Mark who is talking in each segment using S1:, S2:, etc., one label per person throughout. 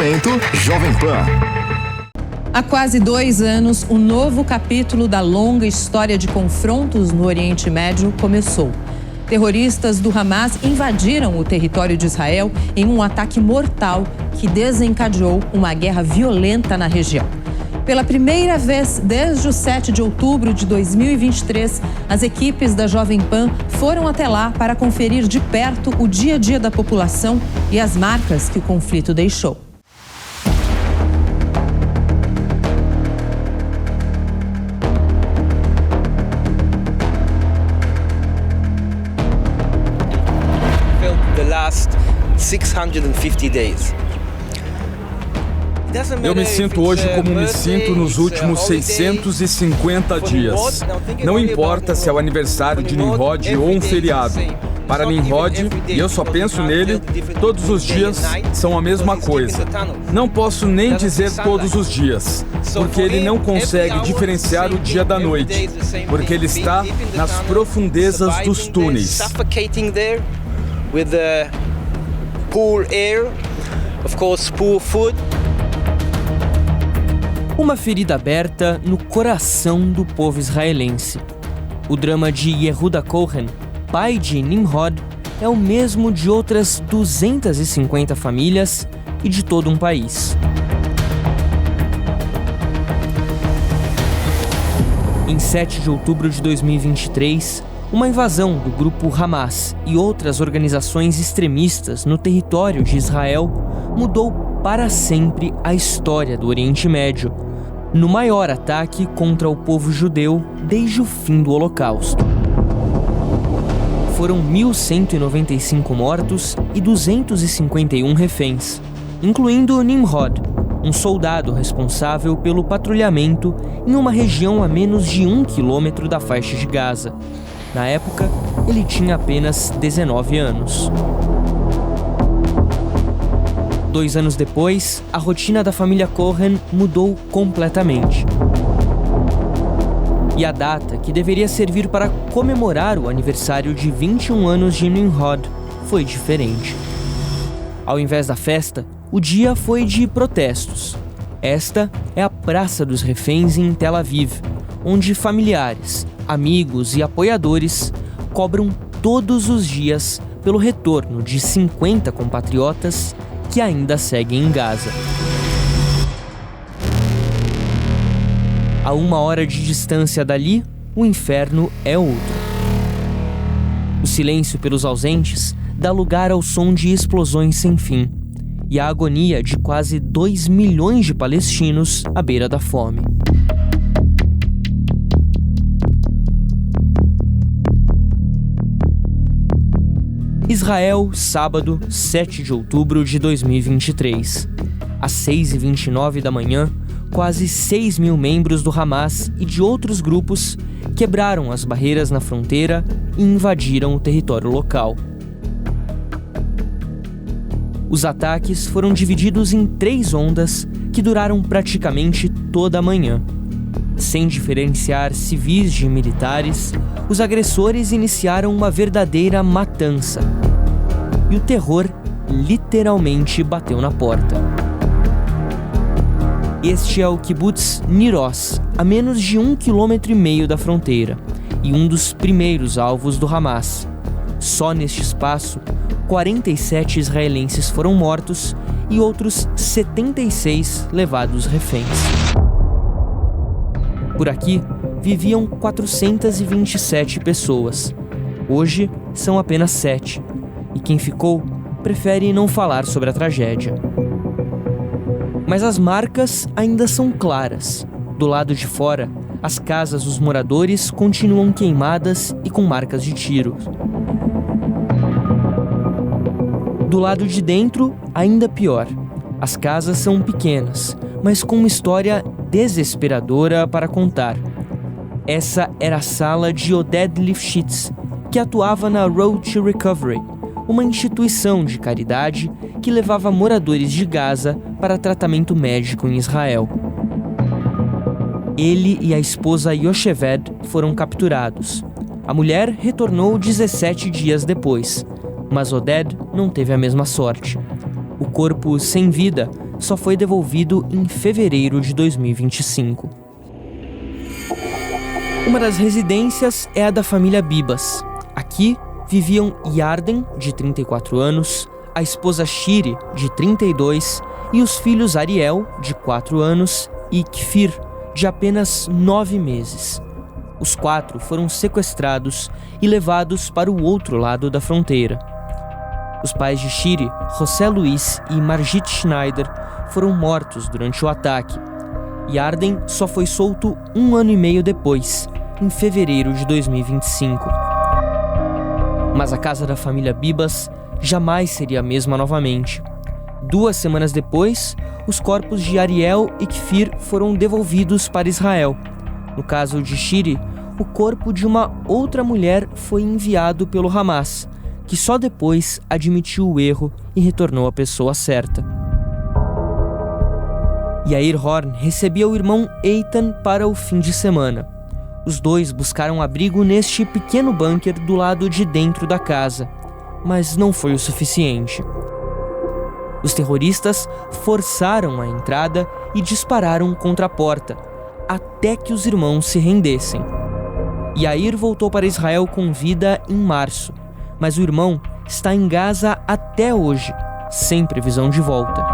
S1: Oferecimento Jovem Pan.
S2: Há quase 2 anos, um novo capítulo da longa história de confrontos no Oriente Médio começou. Terroristas do Hamas invadiram o território de Israel em um ataque mortal que desencadeou uma guerra violenta na região. Pela primeira vez desde o 7 de outubro de 2023, as equipes da Jovem Pan foram até lá para conferir de perto o dia a dia da população e as marcas que o conflito deixou.
S3: The last 650 days.
S4: Eu me sinto hoje como me sinto nos últimos 650 dias. Não importa se é o aniversário de Nimrod ou um feriado. Para Nimrod, e eu só penso nele, todos os dias são a mesma coisa. Não posso nem dizer todos os dias, porque ele não consegue diferenciar o dia da noite, porque ele está nas profundezas dos túneis.
S3: With the poor air, of course, poor food.
S5: Uma ferida aberta no coração do povo israelense. O drama de Yehuda Cohen, pai de Nimrod, é o mesmo de outras 250 famílias e de todo um país. Em 7 de outubro de 2023, uma invasão do grupo Hamas e outras organizações extremistas no território de Israel mudou para sempre a história do Oriente Médio, no maior ataque contra o povo judeu desde o fim do Holocausto. Foram 1.195 mortos e 251 reféns, incluindo Nimrod, um soldado responsável pelo patrulhamento em uma região a menos de 1 quilômetro da faixa de Gaza. Na época, ele tinha apenas 19 anos. 2 anos depois, a rotina da família Cohen mudou completamente. E a data, que deveria servir para comemorar o aniversário de 21 anos de Nimrod, foi diferente. Ao invés da festa, o dia foi de protestos. Esta é a Praça dos Reféns em Tel Aviv, onde familiares, amigos e apoiadores cobram todos os dias pelo retorno de 50 compatriotas que ainda seguem em Gaza. A 1 hora de distância dali, o inferno é outro. O silêncio pelos ausentes dá lugar ao som de explosões sem fim e à agonia de quase 2 milhões de palestinos à beira da fome. Israel, sábado, 7 de outubro de 2023. Às 6h29 da manhã, quase 6 mil membros do Hamas e de outros grupos quebraram as barreiras na fronteira e invadiram o território local. Os ataques foram divididos em 3 ondas que duraram praticamente toda a manhã. Sem diferenciar civis de militares, os agressores iniciaram uma verdadeira matança. E o terror literalmente bateu na porta. Este é o kibbutz Nir Oz, a menos de 1,5 km da fronteira, e um dos primeiros alvos do Hamas. Só neste espaço, 47 israelenses foram mortos e outros 76 levados reféns. Por aqui, viviam 427 pessoas. Hoje, são apenas 7. E quem ficou prefere não falar sobre a tragédia. Mas as marcas ainda são claras. Do lado de fora, as casas dos moradores continuam queimadas e com marcas de tiro. Do lado de dentro, ainda pior. As casas são pequenas, mas com uma história desesperadora para contar. Essa era a sala de Oded Lifshitz, que atuava na Road to Recovery, uma instituição de caridade que levava moradores de Gaza para tratamento médico em Israel. Ele e a esposa Yocheved foram capturados. A mulher retornou 17 dias depois, mas Oded não teve a mesma sorte. O corpo sem vida só foi devolvido em fevereiro de 2025. Uma das residências é a da família Bibas. Aqui viviam Yarden, de 34 anos, a esposa Shiri, de 32, e os filhos Ariel, de 4 anos, e Kfir, de apenas 9 meses. Os 4 foram sequestrados e levados para o outro lado da fronteira. Os pais de Shiri, José Luiz e Margit Schneider, foram mortos durante o ataque. Yarden só foi solto 1 ano e meio depois, em fevereiro de 2025. Mas a casa da família Bibas jamais seria a mesma novamente. 2 semanas depois, os corpos de Ariel e Kfir foram devolvidos para Israel. No caso de Shiri, o corpo de uma outra mulher foi enviado pelo Hamas, que só depois admitiu o erro e retornou a pessoa certa. Yair Horn recebia o irmão Eitan para o fim de semana. Os dois buscaram abrigo neste pequeno bunker do lado de dentro da casa, mas não foi o suficiente. Os terroristas forçaram a entrada e dispararam contra a porta, até que os irmãos se rendessem. Yair voltou para Israel com vida em março, mas o irmão está em Gaza até hoje, sem previsão de volta.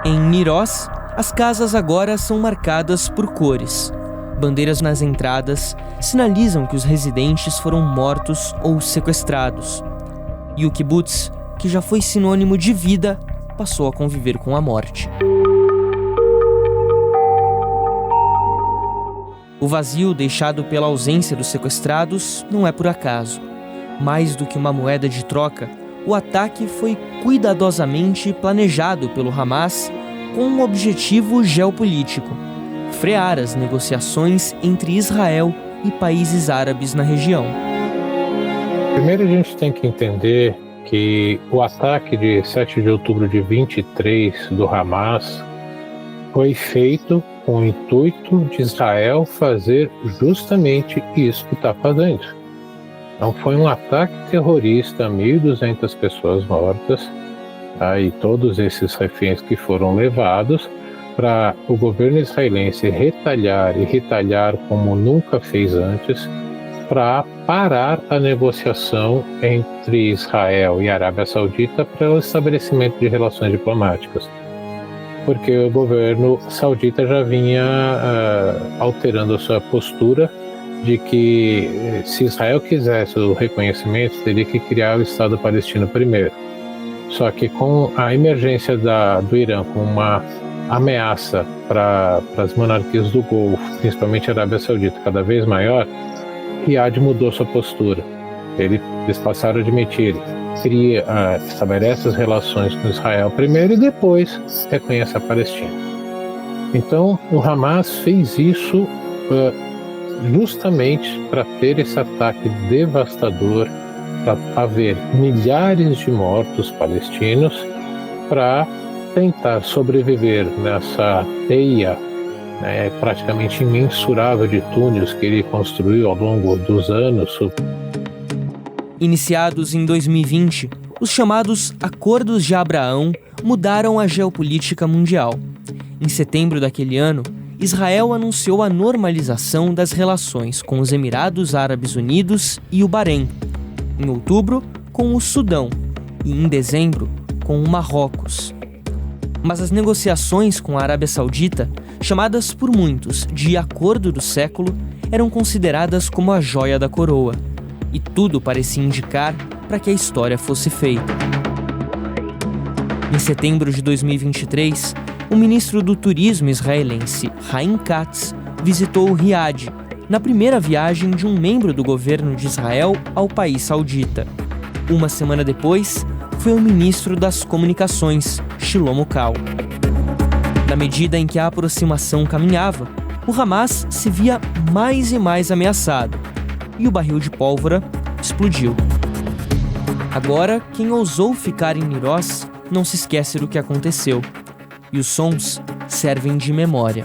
S5: Em Niroz, as casas agora são marcadas por cores. Bandeiras nas entradas sinalizam que os residentes foram mortos ou sequestrados. E o kibbutz, que já foi sinônimo de vida, passou a conviver com a morte. O vazio deixado pela ausência dos sequestrados não é por acaso. Mais do que uma moeda de troca, o ataque foi cuidadosamente planejado pelo Hamas com um objetivo geopolítico: frear as negociações entre Israel e países árabes na região.
S1: Primeiro a gente tem que entender que o ataque de 7 de outubro de 23 do Hamas foi feito com o intuito de Israel fazer justamente isso que está fazendo. Não foi um ataque terrorista, 1.200 pessoas mortas, e todos esses reféns que foram levados para o governo israelense retalhar como nunca fez antes, para parar a negociação entre Israel e a Arábia Saudita para o estabelecimento de relações diplomáticas. Porque o governo saudita já vinha alterando a sua postura de que se Israel quisesse o reconhecimento, teria que criar o Estado palestino primeiro. Só que com a emergência do Irã, com uma ameaça para as monarquias do Golfo, principalmente a Arábia Saudita, cada vez maior, Riad mudou sua postura. Eles passaram a admitir, estabelece as relações com Israel primeiro e depois reconhece a Palestina. Então, o Hamas fez isso justamente para ter esse ataque devastador, para haver milhares de mortos palestinos, para tentar sobreviver nessa teia praticamente imensurável de túneis que ele construiu ao longo dos anos.
S5: Iniciados em 2020, os chamados Acordos de Abraão mudaram a geopolítica mundial. Em setembro daquele ano, Israel anunciou a normalização das relações com os Emirados Árabes Unidos e o Bahrein. Em outubro, com o Sudão. E em dezembro, com o Marrocos. Mas as negociações com a Arábia Saudita, chamadas por muitos de Acordo do Século, eram consideradas como a joia da coroa. E tudo parecia indicar para que a história fosse feita. Em setembro de 2023, o ministro do Turismo israelense, Haim Katz, visitou Riad, na primeira viagem de um membro do governo de Israel ao país saudita. Uma semana depois, foi o ministro das Comunicações, Shlomo Kal. Na medida em que a aproximação caminhava, o Hamas se via mais e mais ameaçado, e o barril de pólvora explodiu. Agora, quem ousou ficar em Niroz não se esquece do que aconteceu, e os sons servem de memória.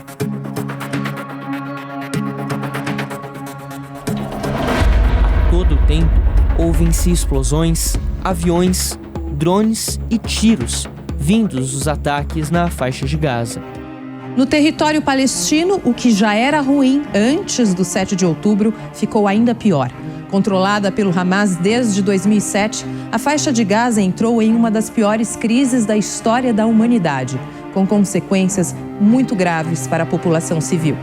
S5: A todo tempo, ouvem-se explosões, aviões, drones e tiros vindos dos ataques na faixa de Gaza.
S2: No território palestino, o que já era ruim antes do 7 de outubro ficou ainda pior. Controlada pelo Hamas desde 2007, a faixa de Gaza entrou em uma das piores crises da história da humanidade, com consequências muito graves para a população civil.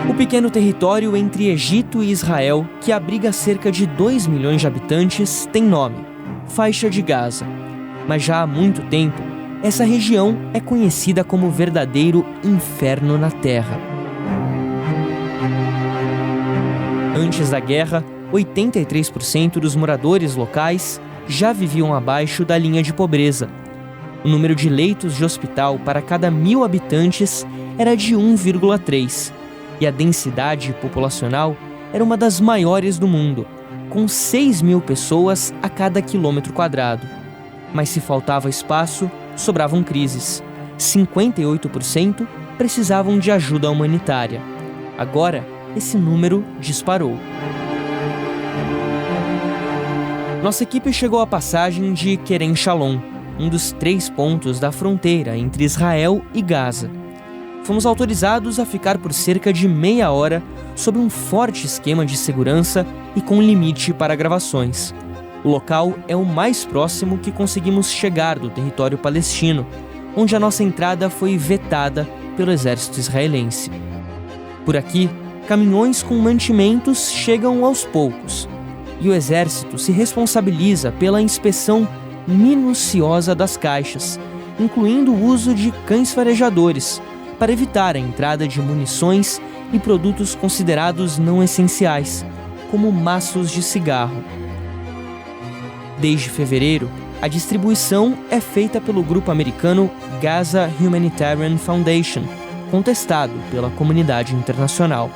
S5: O pequeno território entre Egito e Israel, que abriga cerca de 2 milhões de habitantes, tem nome: Faixa de Gaza. Mas já há muito tempo, essa região é conhecida como o verdadeiro inferno na Terra. Antes da guerra, 83% dos moradores locais já viviam abaixo da linha de pobreza. O número de leitos de hospital para cada 1.000 habitantes era de 1,3, e a densidade populacional era uma das maiores do mundo, com 6.000 pessoas a cada quilômetro quadrado. Mas se faltava espaço, sobravam crises. 58% precisavam de ajuda humanitária. Agora, esse número disparou. Nossa equipe chegou à passagem de Kerem Shalom, um dos 3 pontos da fronteira entre Israel e Gaza. Fomos autorizados a ficar por cerca de meia hora sob um forte esquema de segurança e com limite para gravações. O local é o mais próximo que conseguimos chegar do território palestino, onde a nossa entrada foi vetada pelo exército israelense. Por aqui, caminhões com mantimentos chegam aos poucos, e o exército se responsabiliza pela inspeção minuciosa das caixas, incluindo o uso de cães farejadores, para evitar a entrada de munições e produtos considerados não essenciais, como maços de cigarro. Desde fevereiro, a distribuição é feita pelo grupo americano Gaza Humanitarian Foundation, contestado pela comunidade internacional.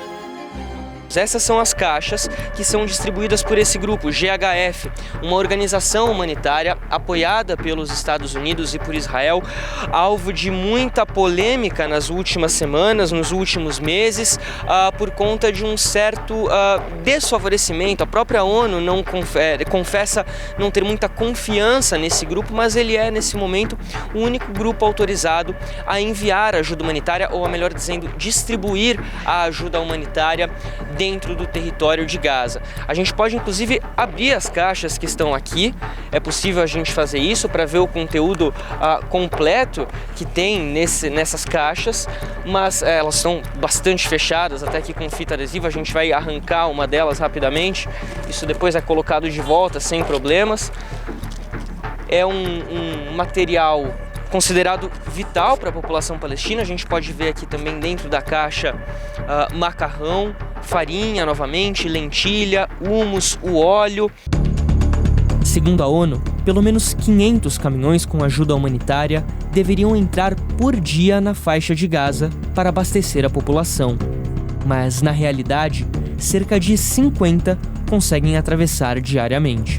S6: Essas são as caixas que são distribuídas por esse grupo, GHF, uma organização humanitária apoiada pelos Estados Unidos e por Israel, alvo de muita polêmica nas últimas semanas, nos últimos meses, por conta de um certo desfavorecimento. A própria ONU não confessa não ter muita confiança nesse grupo, mas ele é, nesse momento, o único grupo autorizado a enviar ajuda humanitária, ou melhor dizendo, distribuir a ajuda humanitária dentro do território de Gaza. A gente pode inclusive abrir as caixas que estão aqui, é possível a gente fazer isso para ver o conteúdo completo que tem nessas caixas, mas elas estão bastante fechadas, até aqui com fita adesiva. A gente vai arrancar uma delas rapidamente, isso depois é colocado de volta sem problemas. É um material considerado vital para a população palestina. A gente pode ver aqui também dentro da caixa macarrão, farinha novamente, lentilha, hummus, o óleo.
S5: Segundo a ONU, pelo menos 500 caminhões com ajuda humanitária deveriam entrar por dia na faixa de Gaza para abastecer a população. Mas, na realidade, cerca de 50 conseguem atravessar diariamente.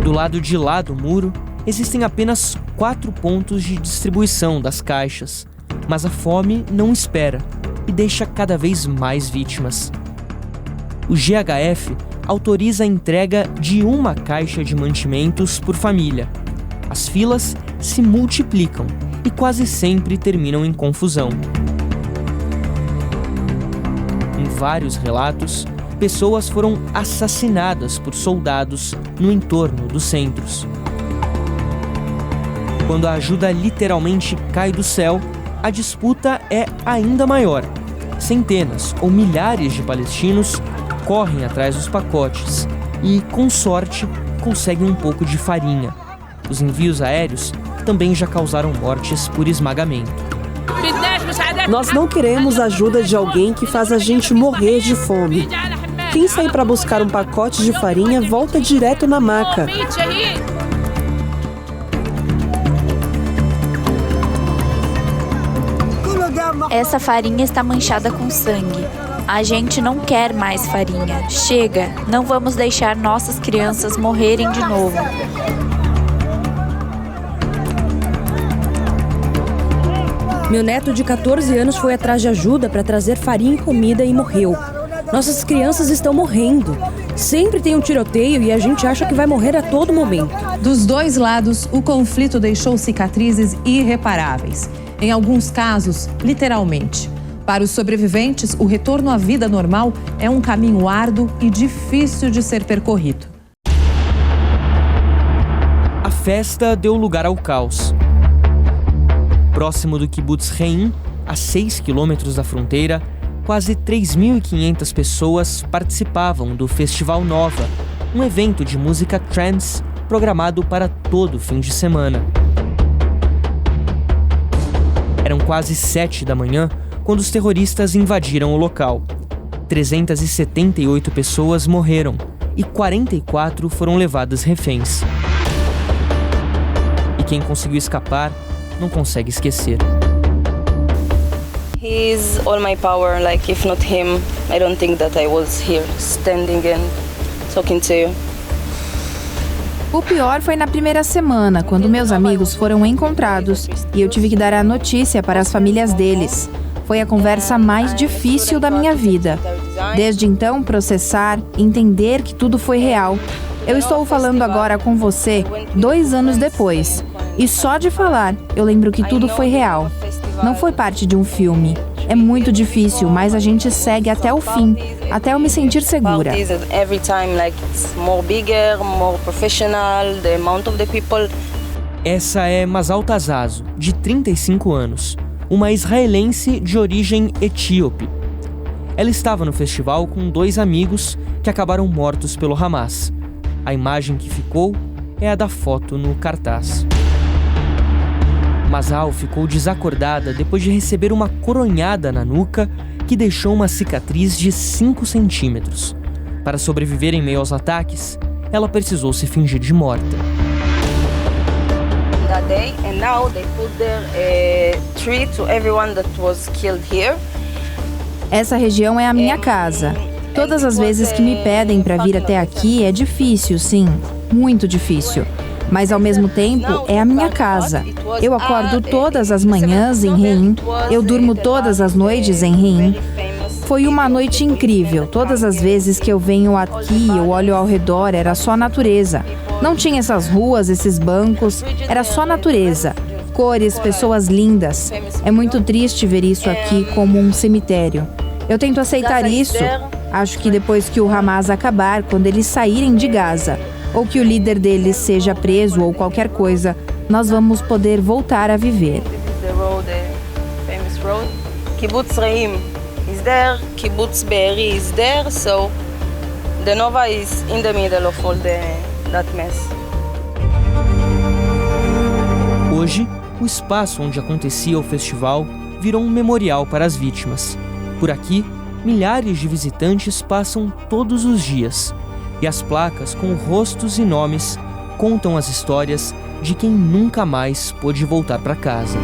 S5: Do lado de lá do muro, existem apenas 4 pontos de distribuição das caixas, mas a fome não espera e deixa cada vez mais vítimas. O GHF autoriza a entrega de 1 caixa de mantimentos por família. As filas se multiplicam e quase sempre terminam em confusão. Em vários relatos, pessoas foram assassinadas por soldados no entorno dos centros. Quando a ajuda literalmente cai do céu, a disputa é ainda maior. Centenas ou milhares de palestinos correm atrás dos pacotes e, com sorte, conseguem um pouco de farinha. Os envios aéreos também já causaram mortes por esmagamento.
S7: Nós não queremos a ajuda de alguém que faz a gente morrer de fome. Quem sair para buscar um pacote de farinha volta direto na maca.
S8: Essa farinha está manchada com sangue. A gente não quer mais farinha. Chega, não vamos deixar nossas crianças morrerem de novo.
S9: Meu neto de 14 anos foi atrás de ajuda para trazer farinha e comida e morreu. Nossas crianças estão morrendo. Sempre tem um tiroteio e a gente acha que vai morrer a todo momento.
S2: Dos dois lados, o conflito deixou cicatrizes irreparáveis. Em alguns casos, literalmente. Para os sobreviventes, o retorno à vida normal é um caminho árduo e difícil de ser percorrido.
S5: A festa deu lugar ao caos. Próximo do Kibbutz Reim, a 6 quilômetros da fronteira, quase 3.500 pessoas participavam do Festival Nova, um evento de música trance programado para todo fim de semana. Eram quase 7 da manhã quando os terroristas invadiram o local. 378 pessoas morreram e 44 foram levadas reféns. E quem conseguiu escapar não consegue esquecer.
S10: He's all my power, like if not him, I don't think that I was here standing and talking to you.
S11: O pior foi na primeira semana, quando meus amigos foram encontrados e eu tive que dar a notícia para as famílias deles. Foi a conversa mais difícil da minha vida. Desde então, processar, entender que tudo foi real. Eu estou falando agora com você 2 anos depois. E só de falar, eu lembro que tudo foi real. Não foi parte de um filme. É muito difícil, mas a gente segue até o fim, até eu me sentir segura.
S5: Essa é Masal Tazazo, de 35 anos, uma israelense de origem etíope. Ela estava no festival com 2 amigos que acabaram mortos pelo Hamas. A imagem que ficou é a da foto no cartaz. Masal ficou desacordada depois de receber uma coronhada na nuca que deixou uma cicatriz de 5 centímetros. Para sobreviver em meio aos ataques, ela precisou se fingir de morta.
S10: That day, and now they put their tree to everyone that was killed here.
S11: Essa região é a minha casa. Todas as vezes que me pedem para vir até aqui é difícil, sim, muito difícil. Mas ao mesmo tempo é a minha casa. Eu acordo todas as manhãs em Reim, eu durmo todas as noites em Reim. Foi uma noite incrível. Todas as vezes que eu venho aqui, eu olho ao redor, era só natureza. Não tinha essas ruas, esses bancos, era só natureza. Cores, pessoas lindas. É muito triste ver isso aqui como um cemitério. Eu tento aceitar isso. Acho que depois que o Hamas acabar, quando eles saírem de Gaza, ou que o líder deles seja preso ou qualquer coisa, nós vamos poder voltar a viver.
S10: Kibbutz Reim is there, Kibbutz Be'eri is there, so the Nova is in the middle of all that mess.
S5: Hoje, o espaço onde acontecia o festival virou um memorial para as vítimas. Por aqui, milhares de visitantes passam todos os dias. E as placas com rostos e nomes contam as histórias de quem nunca mais pôde voltar para casa.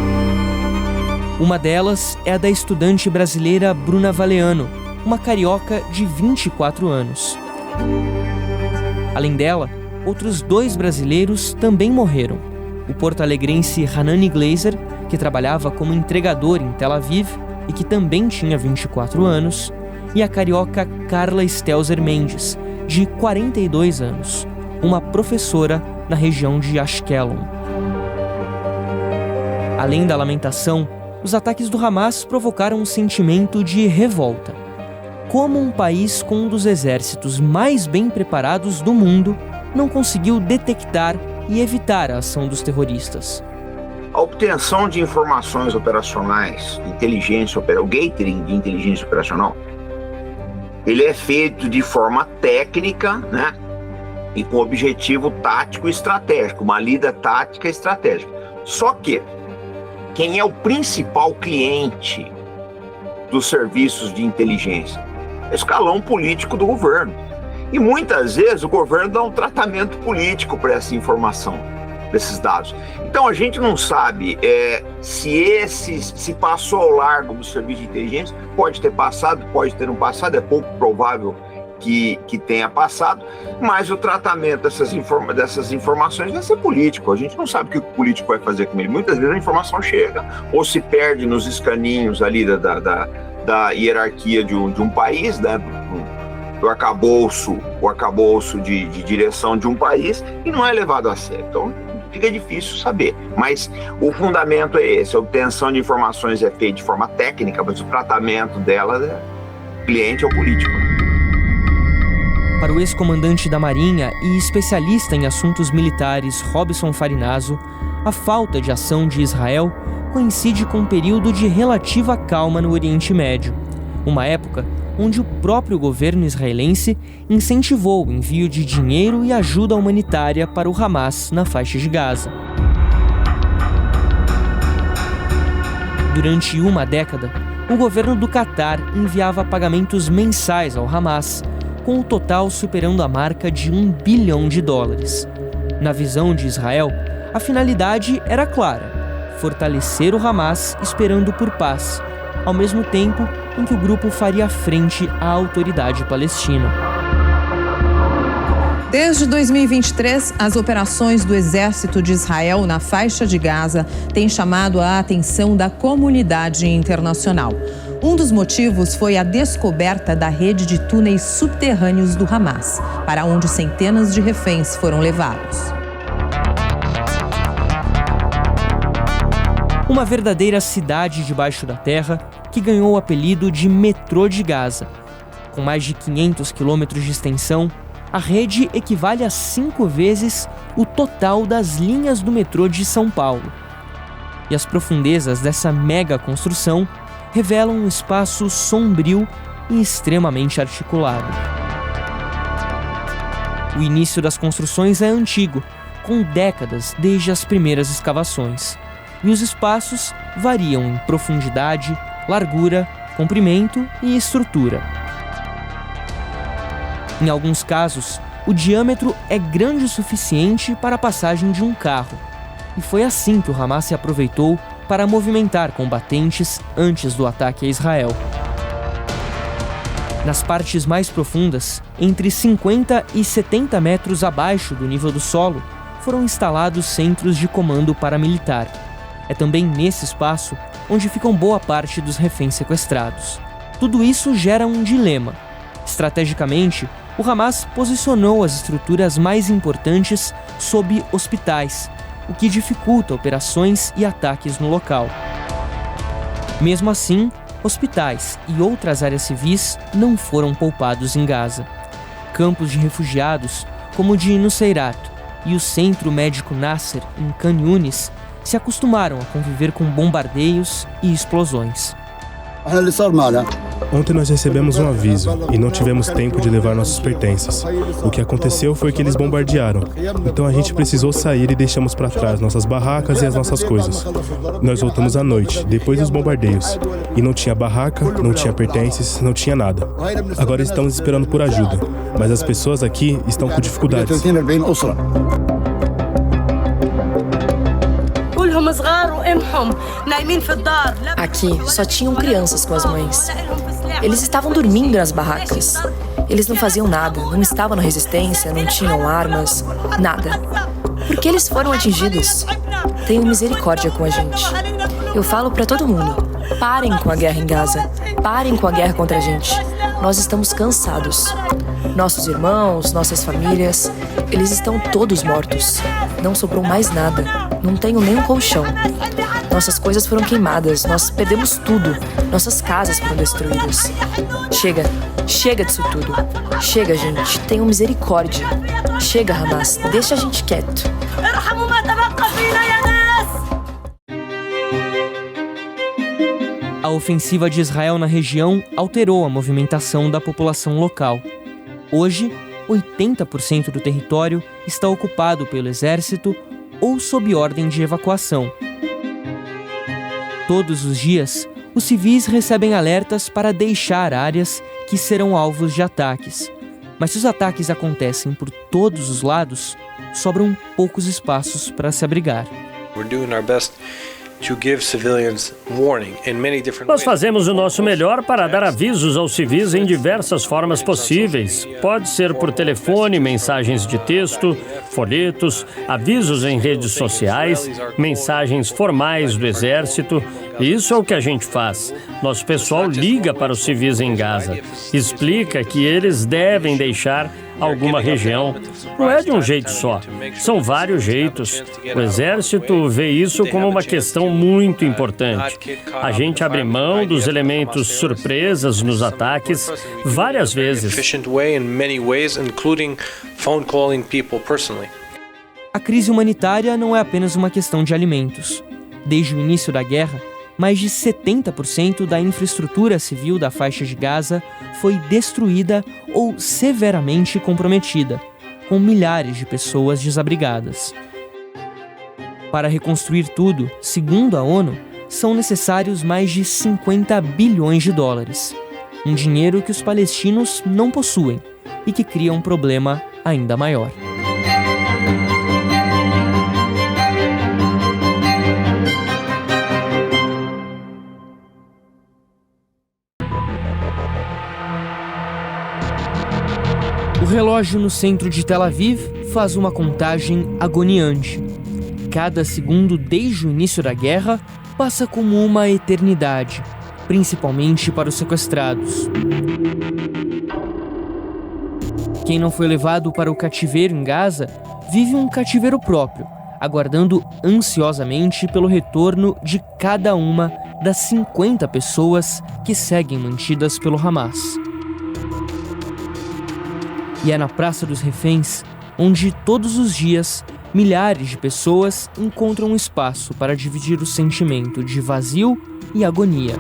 S5: Uma delas é a da estudante brasileira Bruna Valeano, uma carioca de 24 anos. Além dela, outros 2 brasileiros também morreram. O porto-alegrense Hanani Glazer, que trabalhava como entregador em Tel Aviv e que também tinha 24 anos, e a carioca Carla Stelzer Mendes, de 42 anos, uma professora na região de Ashkelon. Além da lamentação, os ataques do Hamas provocaram um sentimento de revolta. Como um país com um dos exércitos mais bem preparados do mundo não conseguiu detectar e evitar a ação dos terroristas?
S12: A obtenção de informações operacionais, inteligência, o gathering de inteligência operacional, ele é feito de forma técnica, né? E com objetivo tático e estratégico, uma lida tática e estratégica. Só que quem é o principal cliente dos serviços de inteligência? É o escalão político do governo. E muitas vezes o governo dá um tratamento político para essa informação, para esses dados. Então a gente não sabe se passou ao largo do serviço de inteligência, pode ter passado, pode ter não passado, é pouco provável que tenha passado, mas o tratamento dessas informações vai ser político. A gente não sabe o que o político vai fazer com ele. Muitas vezes a informação chega ou se perde nos escaninhos ali da hierarquia de um país, né, o arcabouço de direção de um país e não é levado a sério. Então, fica difícil saber. Mas o fundamento é esse: a obtenção de informações é feita de forma técnica, mas o tratamento delas é cliente ou político.
S5: Para o ex-comandante da Marinha e especialista em assuntos militares Robson Farinazzo, a falta de ação de Israel coincide com um período de relativa calma no Oriente Médio, uma época onde o próprio governo israelense incentivou o envio de dinheiro e ajuda humanitária para o Hamas na faixa de Gaza. Durante uma década, o governo do Catar enviava pagamentos mensais ao Hamas, com o total superando a marca de $1 bilhão. Na visão de Israel, a finalidade era clara: fortalecer o Hamas esperando por paz, ao mesmo tempo em que o grupo faria frente à autoridade palestina.
S2: Desde 2023, as operações do Exército de Israel na faixa de Gaza têm chamado a atenção da comunidade internacional. Um dos motivos foi a descoberta da rede de túneis subterrâneos do Hamas, para onde centenas de reféns foram levados.
S5: Uma verdadeira cidade debaixo da terra que ganhou o apelido de Metrô de Gaza. Com mais de 500 quilômetros de extensão, a rede equivale a 5 vezes o total das linhas do metrô de São Paulo. E as profundezas dessa mega construção revelam um espaço sombrio e extremamente articulado. O início das construções é antigo, com décadas desde as primeiras escavações. E os espaços variam em profundidade, largura, comprimento e estrutura. Em alguns casos, o diâmetro é grande o suficiente para a passagem de um carro. E foi assim que o Hamas se aproveitou para movimentar combatentes antes do ataque a Israel. Nas partes mais profundas, entre 50 e 70 metros abaixo do nível do solo, foram instalados centros de comando paramilitar. É também nesse espaço onde ficam boa parte dos reféns sequestrados. Tudo isso gera um dilema. Estrategicamente, o Hamas posicionou as estruturas mais importantes sob hospitais, o que dificulta operações e ataques no local. Mesmo assim, hospitais e outras áreas civis não foram poupados em Gaza. Campos de refugiados, como o de Nuseirat e o Centro Médico Nasser, em Khan Yunis, se acostumaram a conviver com bombardeios e explosões.
S13: Ontem nós recebemos um aviso e não tivemos tempo de levar nossos pertences. O que aconteceu foi que eles bombardearam. Então a gente precisou sair e deixamos para trás nossas barracas e as nossas coisas. Nós voltamos à noite, depois dos bombardeios. E não tinha barraca, não tinha pertences, não tinha nada. Agora estamos esperando por ajuda, mas as pessoas aqui estão com dificuldades.
S14: Aqui só tinham crianças com as mães. Eles estavam dormindo nas barracas. Eles não faziam nada, não estavam na resistência, não tinham armas, nada. Por que eles foram atingidos? Tenham misericórdia com a gente. Eu falo pra todo mundo: parem com a guerra em Gaza. Parem com a guerra contra a gente. Nós estamos cansados. Nossos irmãos, nossas famílias, eles estão todos mortos. Não sobrou mais nada. Não tenho nem um colchão. Nossas coisas foram queimadas, nós perdemos tudo. Nossas casas foram destruídas. Chega, chega disso tudo. Chega, gente, tenham misericórdia. Chega, Hamas, deixa a gente quieto.
S5: A ofensiva de Israel na região alterou a movimentação da população local. Hoje, 80% do território está ocupado pelo exército ou sob ordem de evacuação. Todos os dias, os civis recebem alertas para deixar áreas que serão alvos de ataques. Mas se os ataques acontecem por todos os lados, sobram poucos espaços para se abrigar.
S15: We're doing our best Nós fazemos o nosso melhor para dar avisos aos civis em diversas formas possíveis. Pode ser por telefone, mensagens de texto, folhetos, avisos em redes sociais, mensagens formais do Exército. Isso é o que a gente faz. Nosso pessoal liga para os civis em Gaza, explica que eles devem deixar alguma região. Não é de um jeito só, são vários jeitos. O Exército vê isso como uma questão muito importante. A gente abre mão dos elementos surpresas nos ataques várias vezes.
S5: A crise humanitária não é apenas uma questão de alimentos. Desde o início da guerra, mais de 70% da infraestrutura civil da faixa de Gaza foi destruída ou severamente comprometida, com milhares de pessoas desabrigadas. Para reconstruir tudo, segundo a ONU, são necessários mais de 50 bilhões de dólares. Um dinheiro que os palestinos não possuem e que cria um problema ainda maior. O relógio no centro de Tel Aviv faz uma contagem agoniante. Cada segundo desde o início da guerra passa como uma eternidade, principalmente para os sequestrados. Quem não foi levado para o cativeiro em Gaza vive um cativeiro próprio, aguardando ansiosamente pelo retorno de cada uma das 50 pessoas que seguem mantidas pelo Hamas. E é na Praça dos Reféns, onde todos os dias milhares de pessoas encontram um espaço para dividir o sentimento de vazio e agonia.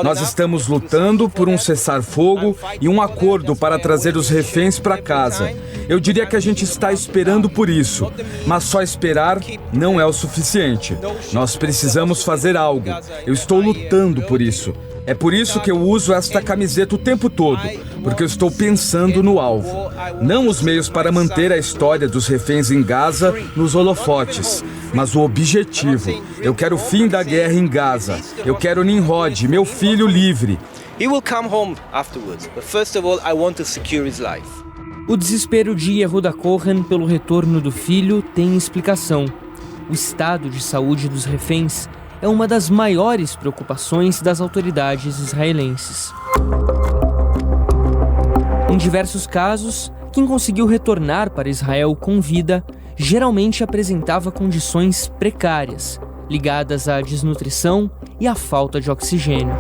S4: Nós estamos lutando por um cessar-fogo e um acordo para trazer os reféns para casa. Eu diria que a gente está esperando por isso, mas só esperar não é o suficiente. Nós precisamos fazer algo. Eu estou lutando por isso. É por isso que eu uso esta camiseta o tempo todo, porque eu estou pensando no alvo. Não os meios para manter a história dos reféns em Gaza nos holofotes, mas o objetivo. Eu quero o fim da guerra em Gaza. Eu quero Nimrod, meu filho, livre.
S5: O desespero de Yehuda Cohen pelo retorno do filho tem explicação. O estado de saúde dos reféns é uma das maiores preocupações das autoridades israelenses. Em diversos casos, quem conseguiu retornar para Israel com vida geralmente apresentava condições precárias, ligadas à desnutrição e à falta de oxigênio.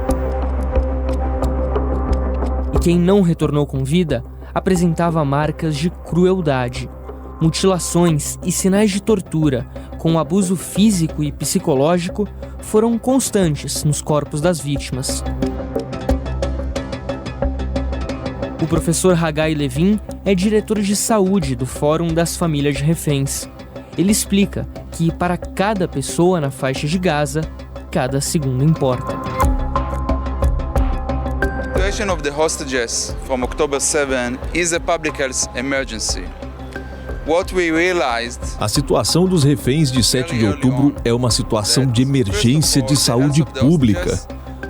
S5: E quem não retornou com vida apresentava marcas de crueldade, mutilações e sinais de tortura, com abuso físico e psicológico, foram constantes nos corpos das vítimas. O professor Hagai Levin é diretor de saúde do Fórum das Famílias de Reféns. Ele explica que, para cada pessoa na faixa de Gaza, cada segundo importa.
S16: The situation of the hostages from October 7 is a public health emergency.
S17: A situação dos reféns de 7 de outubro é uma situação de emergência de saúde pública.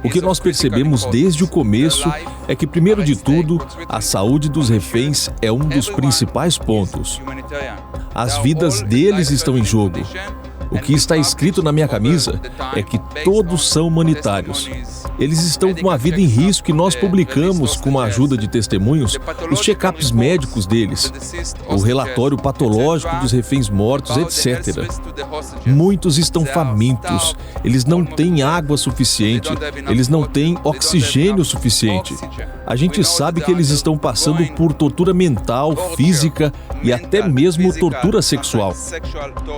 S17: O que nós percebemos desde o começo é que, primeiro de tudo, a saúde dos reféns é um dos principais pontos. As vidas deles estão em jogo. O que está escrito na minha camisa é que todos são humanitários. Eles estão com a vida em risco e nós publicamos, com a ajuda de testemunhos, os check-ups médicos deles, o relatório patológico dos reféns mortos, etc. Muitos estão famintos, eles não têm água suficiente, eles não têm oxigênio suficiente. A gente sabe que eles estão passando por tortura mental, física e até mesmo tortura sexual.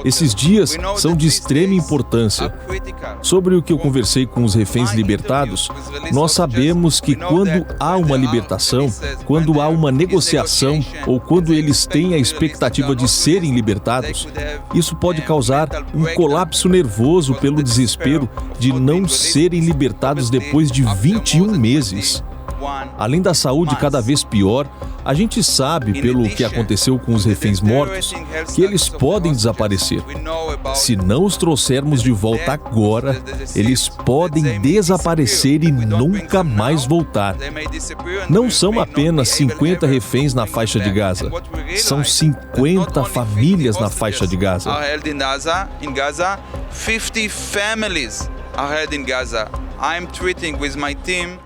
S17: Esses dias são de extrema importância. Sobre o que eu conversei com os reféns libertados, nós sabemos que quando há uma libertação, quando há uma negociação ou quando eles têm a expectativa de serem libertados, isso pode causar um colapso nervoso pelo desespero de não serem libertados depois de 21 meses. Além da saúde cada vez pior, A gente sabe, pelo que aconteceu com os reféns mortos, que eles podem desaparecer. Se não os trouxermos de volta agora, eles podem desaparecer e nunca mais voltar. Não são apenas 50 reféns na faixa de Gaza. São 50 famílias na faixa de Gaza.
S16: 50 families are held in Gaza. I'm treating with my team.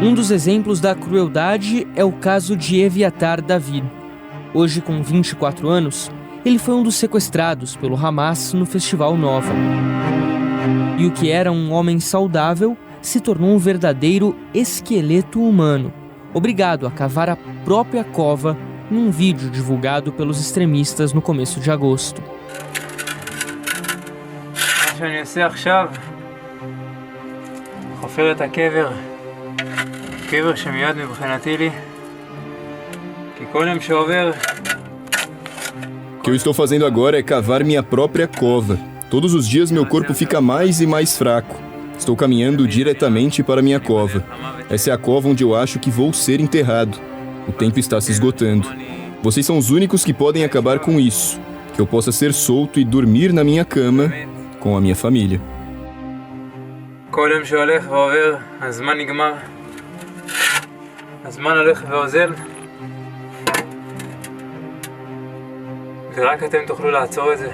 S5: Um dos exemplos da crueldade é o caso de Eviatar David. Hoje, com 24 anos, ele foi um dos sequestrados pelo Hamas no Festival Nova. E o que era um homem saudável se tornou um verdadeiro esqueleto humano, obrigado a cavar a própria cova num vídeo divulgado pelos extremistas no começo de agosto.
S18: שאני עושה עכשיו, חופר את הקבר, קבר שמיד מבחינתי לי, כי כל יום שעובר...
S19: O que eu estou fazendo agora é cavar minha própria cova. Todos os dias meu corpo fica mais e mais fraco. Estou caminhando diretamente para minha cova. Essa é a cova onde eu acho que vou ser enterrado. O tempo está se esgotando. Vocês são os únicos que podem acabar com isso. Que eu possa ser solto e dormir na minha cama com a minha família.
S18: כל יום שהולך ועובר, הזמן נגמר. הזמן הולך ואוזל. ורק אתם תוכלו לעצור את זה.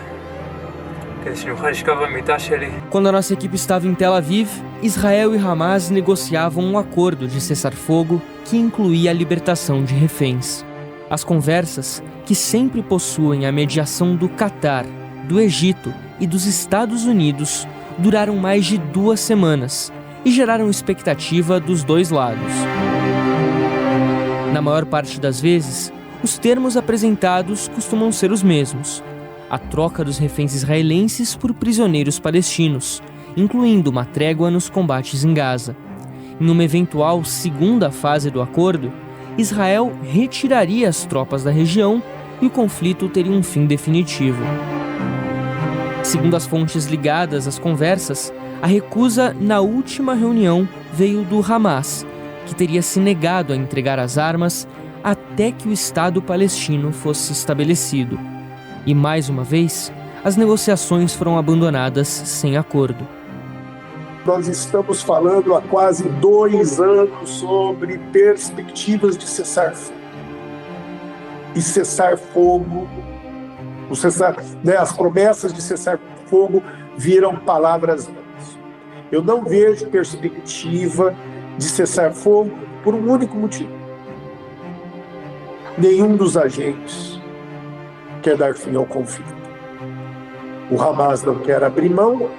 S18: כדי שנוכל לשכב במיטה שלי.
S5: Quando a nossa equipe estava em Tel Aviv, Israel e Hamas negociavam um acordo de cessar-fogo que incluía a libertação de reféns. As conversas, que sempre possuem a mediação do Catar, do Egito e dos Estados Unidos, duraram mais de 2 semanas e geraram expectativa dos dois lados. Na maior parte das vezes, os termos apresentados costumam ser os mesmos: a troca dos reféns israelenses por prisioneiros palestinos, incluindo uma trégua nos combates em Gaza. Em uma eventual segunda fase do acordo, Israel retiraria as tropas da região e o conflito teria um fim definitivo. Segundo as fontes ligadas às conversas, a recusa na última reunião veio do Hamas, que teria se negado a entregar as armas até que o Estado palestino fosse estabelecido. E mais uma vez, as negociações foram abandonadas sem acordo.
S20: Nós estamos falando há quase 2 anos sobre perspectivas de cessar-fogo. E cessar-fogo, as promessas de cessar-fogo viram palavras vãs. Eu não vejo perspectiva de cessar-fogo por um único motivo. Nenhum dos agentes quer dar fim ao conflito. O Hamas não quer abrir mão,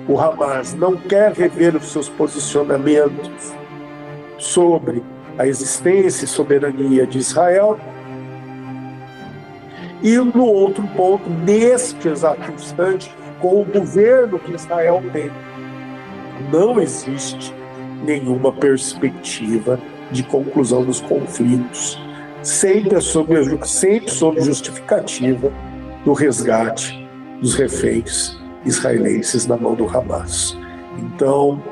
S20: o Hamas não quer rever os seus posicionamentos sobre a existência e soberania de Israel. E no outro ponto, neste exato instante, com o governo que Israel tem, não existe nenhuma perspectiva de conclusão dos conflitos, sempre sob justificativa do resgate dos reféns israelenses na mão do Hamas. Então,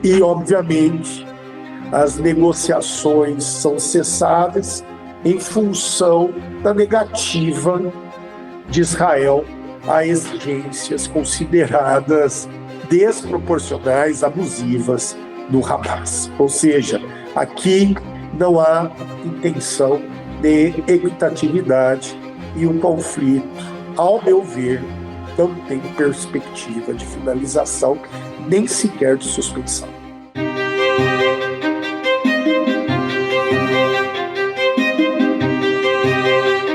S20: e obviamente, as negociações são cessadas em função da negativa de Israel a exigências consideradas desproporcionais, abusivas do Hamas. Ou seja, aqui não há intenção de equitatividade e o conflito, ao meu ver, não tem perspectiva de finalização, nem sequer de suspensão.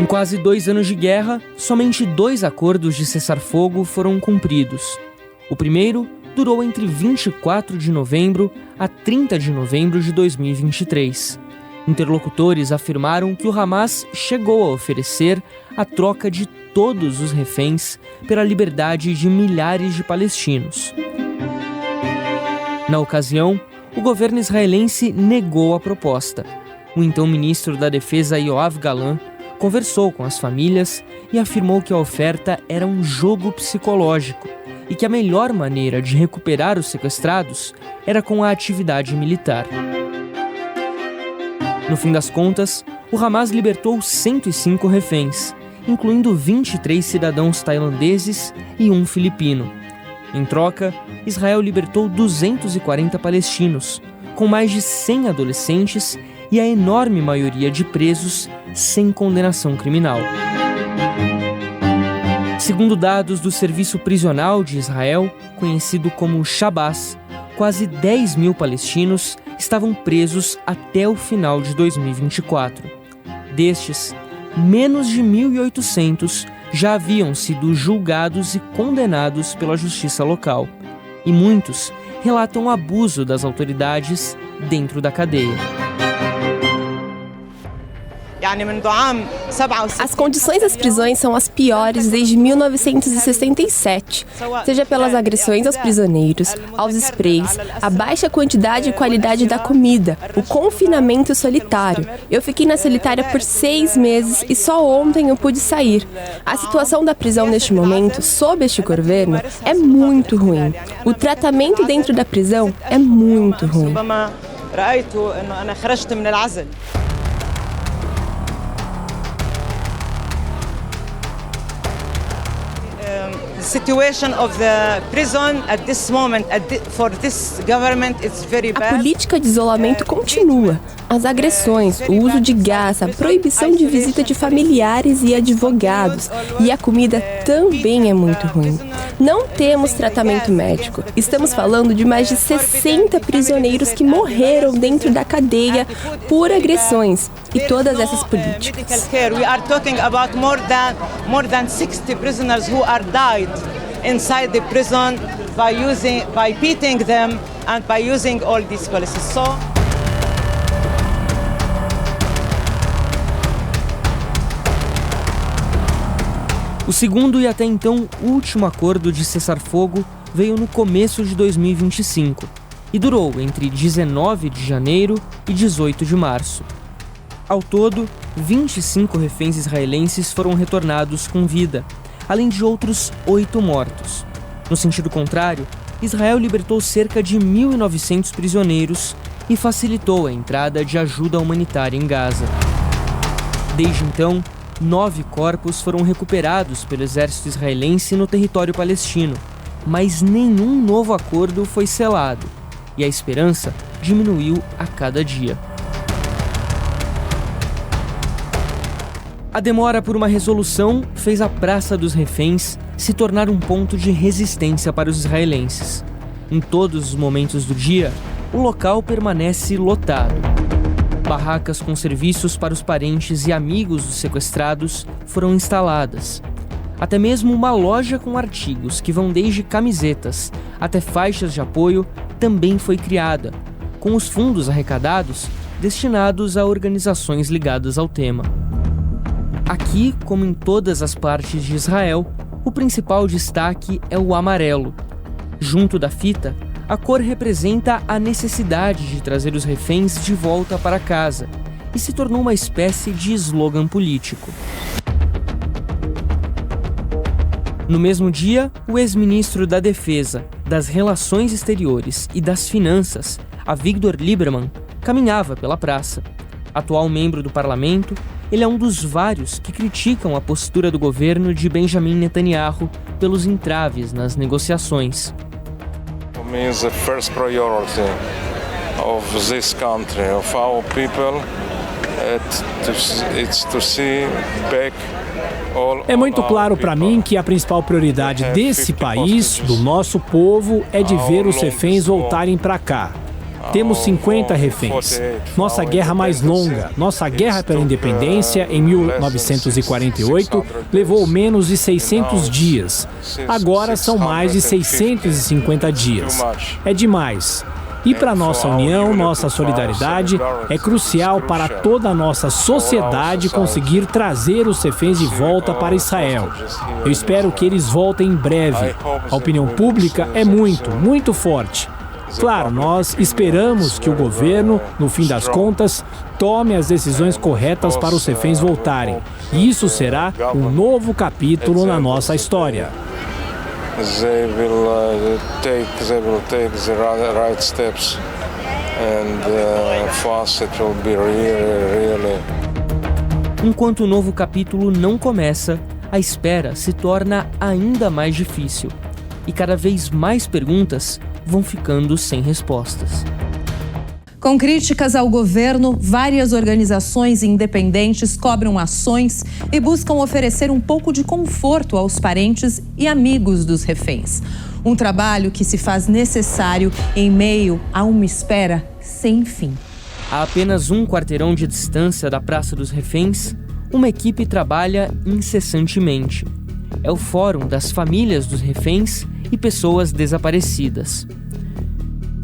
S5: Em quase 2 anos de guerra, somente 2 acordos de cessar-fogo foram cumpridos. O primeiro durou entre 24 de novembro a 30 de novembro de 2023. Interlocutores afirmaram que o Hamas chegou a oferecer a troca de todos os reféns pela liberdade de milhares de palestinos. Na ocasião, o governo israelense negou a proposta. O então ministro da Defesa, Yoav Gallant, conversou com as famílias e afirmou que a oferta era um jogo psicológico e que a melhor maneira de recuperar os sequestrados era com a atividade militar. No fim das contas, o Hamas libertou 105 reféns, incluindo 23 cidadãos tailandeses e um filipino. Em troca, Israel libertou 240 palestinos, com mais de 100 adolescentes e a enorme maioria de presos sem condenação criminal. Segundo dados do Serviço Prisional de Israel, conhecido como Shabaz, quase 10 mil palestinos estavam presos até o final de 2024. Destes, menos de 1.800 já haviam sido julgados e condenados pela justiça local. E muitos relatam o abuso das autoridades dentro da cadeia.
S21: As condições das prisões são as piores desde 1967, seja pelas agressões aos prisioneiros, aos sprays, a baixa quantidade e qualidade da comida, o confinamento solitário. Eu fiquei na solitária por 6 meses e só ontem eu pude sair. A situação da prisão neste momento, sob este governo, é muito ruim. O tratamento dentro da prisão é muito ruim. A política de isolamento continua. As agressões, o uso de gás, a proibição de visita de familiares e advogados. E a comida também é muito ruim. Não temos tratamento médico. Estamos falando de mais de 60 prisioneiros que morreram dentro da cadeia por agressões. E todas essas políticas.
S22: We are talking about more than 60 prisoners who are died inside the prison by beating them and by using all these policies.
S5: O segundo e até então último acordo de cessar-fogo veio no começo de 2025 e durou entre 19 de janeiro e 18 de março. Ao todo, 25 reféns israelenses foram retornados com vida, além de outros 8 mortos. No sentido contrário, Israel libertou cerca de 1.900 prisioneiros e facilitou a entrada de ajuda humanitária em Gaza. Desde então, 9 corpos foram recuperados pelo exército israelense no território palestino, mas nenhum novo acordo foi selado, e a esperança diminuiu a cada dia. A demora por uma resolução fez a Praça dos Reféns se tornar um ponto de resistência para os israelenses. Em todos os momentos do dia, o local permanece lotado. Barracas com serviços para os parentes e amigos dos sequestrados foram instaladas. Até mesmo uma loja com artigos que vão desde camisetas até faixas de apoio também foi criada, com os fundos arrecadados destinados a organizações ligadas ao tema. Aqui, como em todas as partes de Israel, o principal destaque é o amarelo. Junto da fita, a cor representa a necessidade de trazer os reféns de volta para casa e se tornou uma espécie de slogan político. No mesmo dia, o ex-ministro da Defesa, das Relações Exteriores e das Finanças, Avigdor Lieberman, caminhava pela praça. Atual membro do parlamento, ele é um dos vários que criticam a postura do governo de Benjamin Netanyahu pelos entraves nas negociações.
S23: For me, the first priority of this country, of our people, it's to see back.
S24: É muito claro para mim que a principal prioridade desse país, do nosso povo, é de ver os reféns voltarem para cá. Temos 50 reféns. Nossa guerra mais longa, nossa guerra pela independência, em 1948, levou menos de 600 dias. Agora são mais de 650 dias. É demais. E para nossa união, nossa solidariedade, é crucial para toda a nossa sociedade conseguir trazer os reféns de volta para Israel. Eu espero que eles voltem em breve. A opinião pública é muito forte. Claro, nós esperamos que o governo, no fim das contas, tome as decisões corretas para os reféns voltarem. E isso será um novo capítulo na nossa história.
S23: They will take the right steps and for us it will be really.
S5: Enquanto o novo capítulo não começa, a espera se torna ainda mais difícil e cada vez mais perguntas vão ficando sem respostas.
S2: Com críticas ao governo, várias organizações independentes cobram ações e buscam oferecer um pouco de conforto aos parentes e amigos dos reféns. Um trabalho que se faz necessário em meio a uma espera sem fim.
S5: A apenas um quarteirão de distância da Praça dos Reféns, uma equipe trabalha incessantemente. É o Fórum das Famílias dos Reféns e Pessoas Desaparecidas.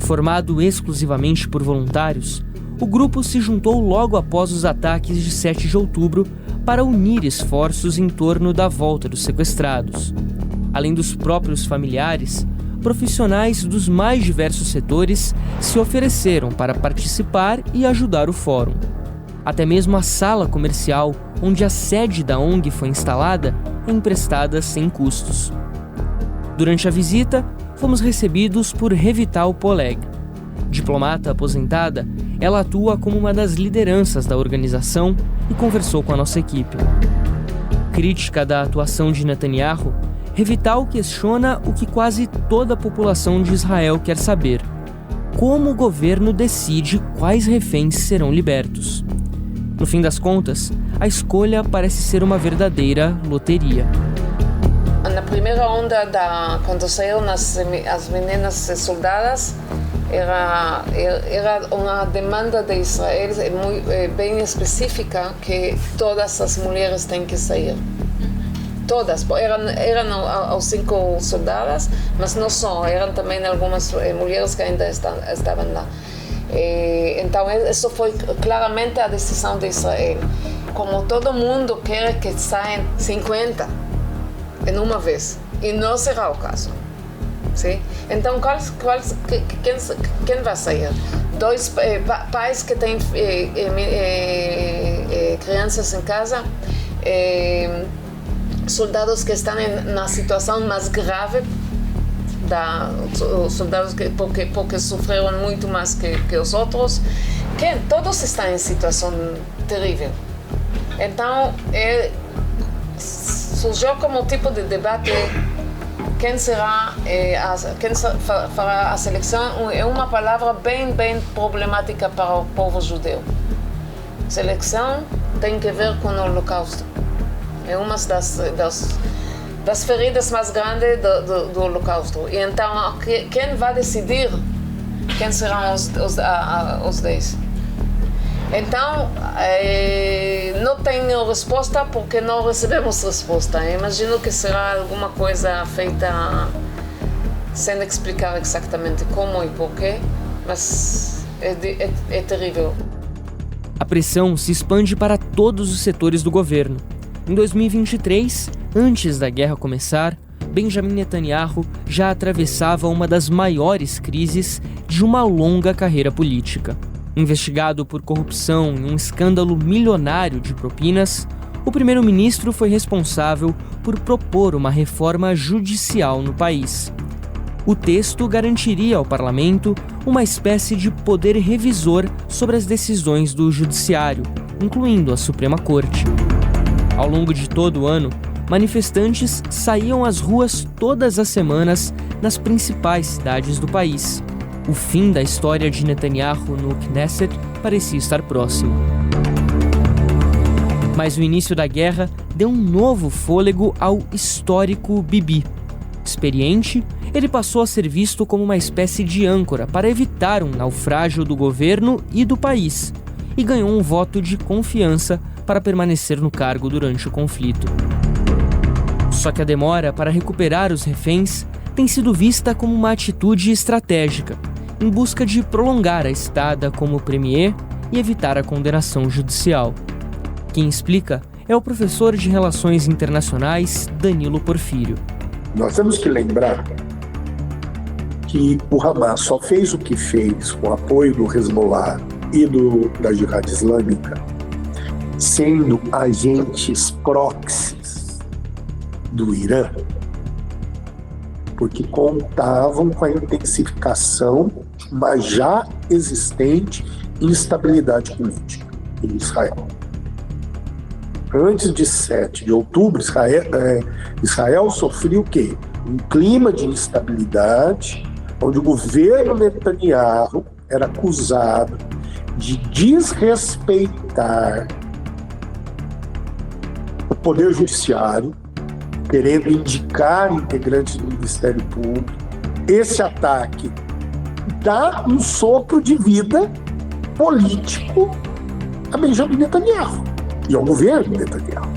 S5: Formado exclusivamente por voluntários, o grupo se juntou logo após os ataques de 7 de outubro para unir esforços em torno da volta dos sequestrados. Além dos próprios familiares, profissionais dos mais diversos setores se ofereceram para participar e ajudar o fórum. Até mesmo a sala comercial, onde a sede da ONG foi instalada, é emprestada sem custos. Durante a visita, fomos recebidos por Revital Poleg. Diplomata aposentada, ela atua como uma das lideranças da organização e conversou com a nossa equipe. Crítica da atuação de Netanyahu, Revital questiona o que quase toda a população de Israel quer saber: como o governo decide quais reféns serão libertos. No fim das contas, a escolha parece ser uma verdadeira loteria.
S1: Na primeira onda, quando saíram as meninas soldadas, era uma demanda de Israel bem específica que todas as mulheres têm que sair. Todas, eram os 5 soldadas, mas não só, eram também algumas mulheres que ainda estavam lá. Então, isso foi claramente a decisão de Israel. Como todo mundo quer que saiam 50 em uma vez, e não será o caso. Sim? Então, quem vai sair? 2 pais que têm crianças em casa, soldados que estão na situação mais grave, soldados porque sofreram muito mais que os outros, todos estão em situação terrível. Então, surgiu como tipo de debate quem fará a seleção. É uma palavra bem problemática para o povo judeu. Seleção tem que ver com o Holocausto. É uma das feridas mais grandes do Holocausto. E então, quem vai decidir quem serão os 10? Então, não tenho resposta porque não recebemos resposta. Imagino que será alguma coisa feita sem explicar exatamente como e porquê, mas é terrível.
S5: A pressão se expande para todos os setores do governo. Em 2023, antes da guerra começar, Benjamin Netanyahu já atravessava uma das maiores crises de uma longa carreira política. Investigado por corrupção em um escândalo milionário de propinas, o primeiro-ministro foi responsável por propor uma reforma judicial no país. O texto garantiria ao parlamento uma espécie de poder revisor sobre as decisões do judiciário, incluindo a Suprema Corte. Ao longo de todo o ano, manifestantes saíam às ruas todas as semanas nas principais cidades do país. O fim da história de Netanyahu no Knesset parecia estar próximo. Mas o início da guerra deu um novo fôlego ao histórico Bibi. Experiente, ele passou a ser visto como uma espécie de âncora para evitar um naufrágio do governo e do país, e ganhou um voto de confiança para permanecer no cargo durante o conflito. Só que a demora para recuperar os reféns tem sido vista como uma atitude estratégica, em busca de prolongar a estada como premier e evitar a condenação judicial. Quem explica é o professor de Relações Internacionais, Danilo Porfírio.
S20: Nós temos que lembrar que o Hamas só fez o que fez com o apoio do Hezbollah e da Jihad Islâmica, sendo agentes proxies do Irã, porque contavam com a intensificação uma já existente instabilidade política em Israel. Antes de 7 de outubro, Israel sofreu o quê? Um clima de instabilidade, onde o governo Netanyahu era acusado de desrespeitar o poder judiciário, querendo indicar integrantes do Ministério Público. Esse ataque dá um sopro de vida político a Benjamin Netanyahu e ao governo Netanyahu.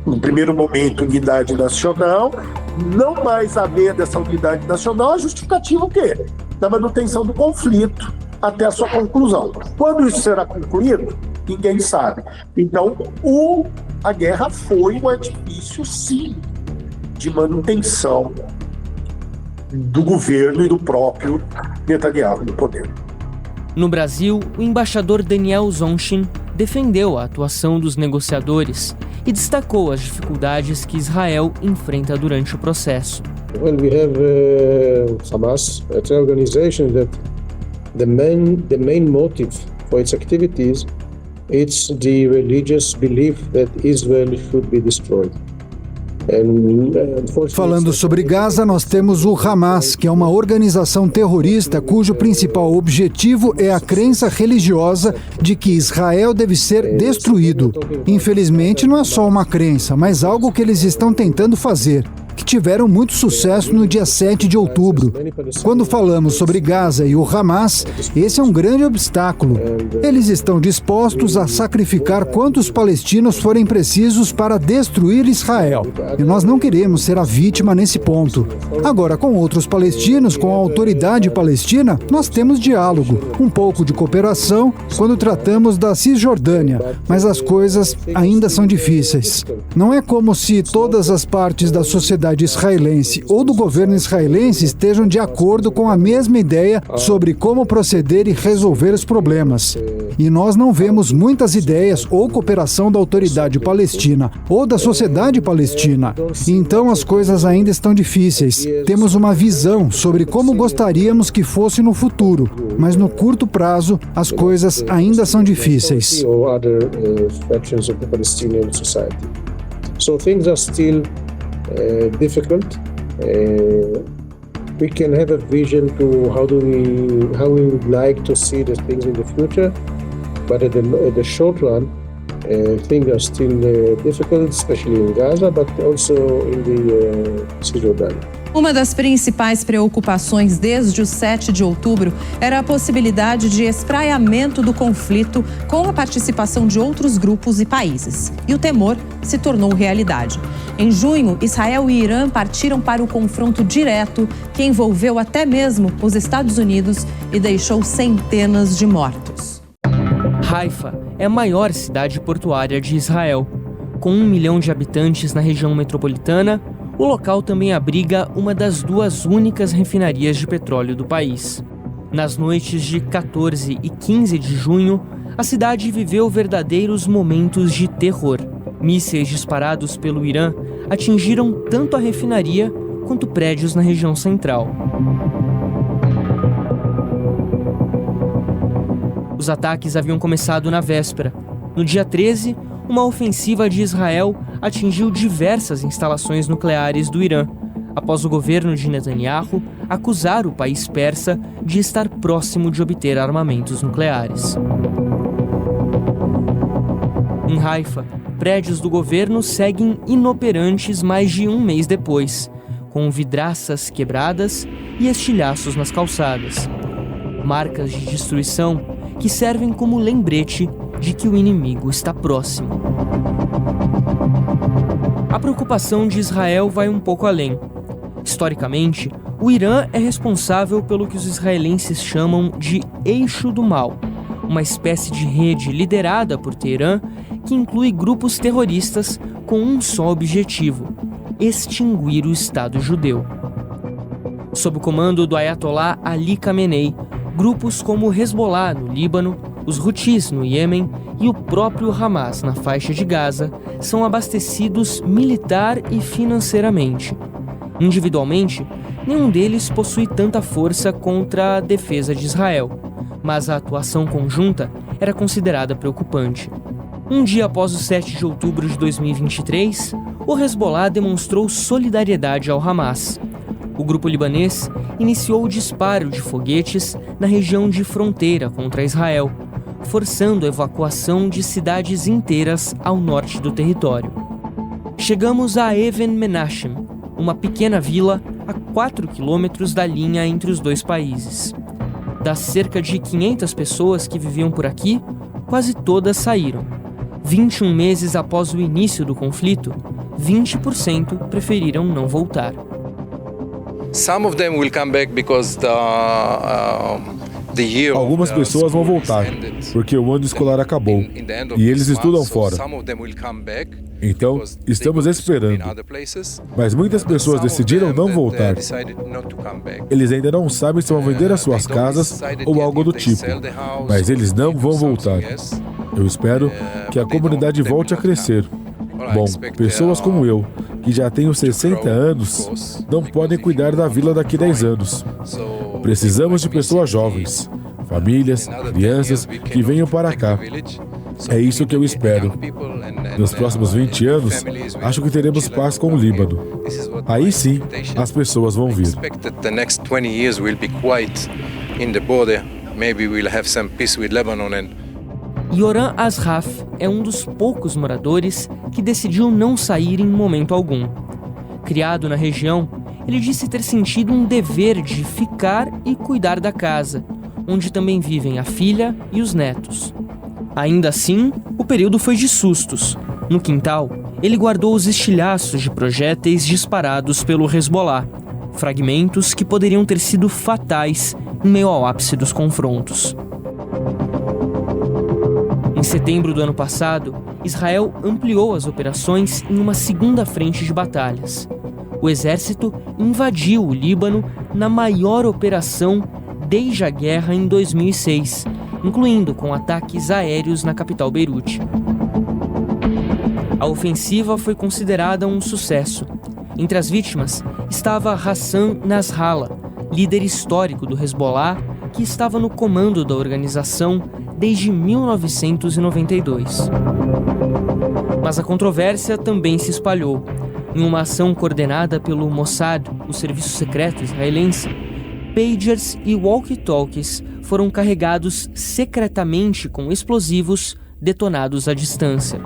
S20: No primeiro momento, unidade nacional, não mais haver dessa unidade nacional, a justificativa o quê? Da manutenção do conflito até a sua conclusão. Quando isso será concluído, ninguém sabe. Então, a guerra foi um artifício, sim, de manutenção do governo e do próprio Netanyahu no poder.
S5: No Brasil, o embaixador Daniel Zonchin defendeu a atuação dos negociadores e destacou as dificuldades que Israel enfrenta durante o processo.
S3: Well, we have Hamas, it's an organization that the main motive for its activities it's the religious belief that Israel should be destroyed.
S6: Falando sobre Gaza, nós temos o Hamas, que é uma organização terrorista cujo principal objetivo é a crença religiosa de que Israel deve ser destruído. Infelizmente, não é só uma crença, mas algo que eles estão tentando fazer, que tiveram muito sucesso no dia 7 de outubro. Quando falamos sobre Gaza e o Hamas, esse é um grande obstáculo. Eles estão dispostos a sacrificar quantos palestinos forem precisos para destruir Israel. E nós não queremos ser a vítima nesse ponto. Agora, com outros palestinos, com a autoridade palestina, nós temos diálogo, um pouco de cooperação quando tratamos da Cisjordânia, mas as coisas ainda são difíceis. Não é como se todas as partes da sociedade israelense ou do governo israelense estejam de acordo com a mesma ideia sobre como proceder e resolver os problemas. E nós não vemos muitas ideias ou cooperação da autoridade palestina ou da sociedade palestina. Então as coisas ainda estão difíceis. Temos uma visão sobre como gostaríamos que fosse no futuro, mas no curto prazo as coisas ainda são difíceis.
S3: Difficult. We can have a vision to how we would like to see the things in the future, but at the short run, things are still difficult, especially in Gaza, but also in the Cisjordânia.
S2: Uma das principais preocupações desde o 7 de outubro era a possibilidade de espraiamento do conflito com a participação de outros grupos e países. E o temor se tornou realidade. Em junho, Israel e Irã partiram para o confronto direto, que envolveu até mesmo os Estados Unidos e deixou centenas de mortos.
S5: Haifa é a maior cidade portuária de Israel. Com 1 milhão de habitantes na região metropolitana, o local também abriga uma das duas únicas refinarias de petróleo do país. Nas noites de 14 e 15 de junho, a cidade viveu verdadeiros momentos de terror. Mísseis disparados pelo Irã atingiram tanto a refinaria quanto prédios na região central. Os ataques haviam começado na véspera. No dia 13, uma ofensiva de Israel atingiu diversas instalações nucleares do Irã, após o governo de Netanyahu acusar o país persa de estar próximo de obter armamentos nucleares. Em Haifa, prédios do governo seguem inoperantes mais de um mês depois, com vidraças quebradas e estilhaços nas calçadas. Marcas de destruição que servem como lembrete de que o inimigo está próximo. A preocupação de Israel vai um pouco além. Historicamente, o Irã é responsável pelo que os israelenses chamam de Eixo do Mal, uma espécie de rede liderada por Teherã que inclui grupos terroristas com um só objetivo: extinguir o Estado judeu. Sob o comando do Ayatollah Ali Khamenei, grupos como o Hezbollah no Líbano, os Houthis no Iêmen e o próprio Hamas na faixa de Gaza são abastecidos militar e financeiramente. Individualmente, Nenhum deles possui tanta força contra a defesa de Israel, mas a atuação conjunta era considerada preocupante. Um dia após o 7 de outubro de 2023, o Hezbollah demonstrou solidariedade ao Hamas. O grupo libanês iniciou o disparo de foguetes na região de fronteira contra Israel, forçando a evacuação de cidades inteiras ao norte do território. Chegamos a Even Menachem, uma pequena vila a 4 quilômetros da linha entre os dois países. Das cerca de 500 pessoas que viviam por aqui, quase todas saíram. 21 meses após o início do conflito, 20% preferiram não voltar.
S7: Algumas pessoas vão voltar, porque o ano escolar acabou, e eles estudam fora. Então, estamos esperando. Mas muitas pessoas decidiram não voltar. Eles ainda não sabem se vão vender as suas casas ou algo do tipo, mas eles não vão voltar. Eu espero que a comunidade volte a crescer. Bom, pessoas como eu, que já tenho 60 anos, não podem cuidar da vila daqui a 10 anos. Precisamos de pessoas jovens, famílias, crianças que venham para cá. É isso que eu espero. Nos próximos 20 anos, acho que teremos paz com o Líbano. Aí sim, as pessoas vão vir.
S5: Yoram Asraf é um dos poucos moradores que decidiu não sair em momento algum. Criado na região, ele disse ter sentido um dever de ficar e cuidar da casa, onde também vivem a filha e os netos. Ainda assim, o período foi de sustos. No quintal, ele guardou os estilhaços de projéteis disparados pelo Hezbollah, fragmentos que poderiam ter sido fatais em meio ao ápice dos confrontos. Em setembro do ano passado, Israel ampliou as operações em uma segunda frente de batalhas. O exército invadiu o Líbano na maior operação desde a guerra em 2006, incluindo com ataques aéreos na capital Beirute. A ofensiva foi considerada um sucesso. Entre as vítimas estava Hassan Nasrallah, líder histórico do Hezbollah, que estava no comando da organização desde 1992. Mas a controvérsia também se espalhou. Em uma ação coordenada pelo Mossad, o serviço secreto israelense, pagers e walkie-talkies foram carregados secretamente com explosivos detonados à distância.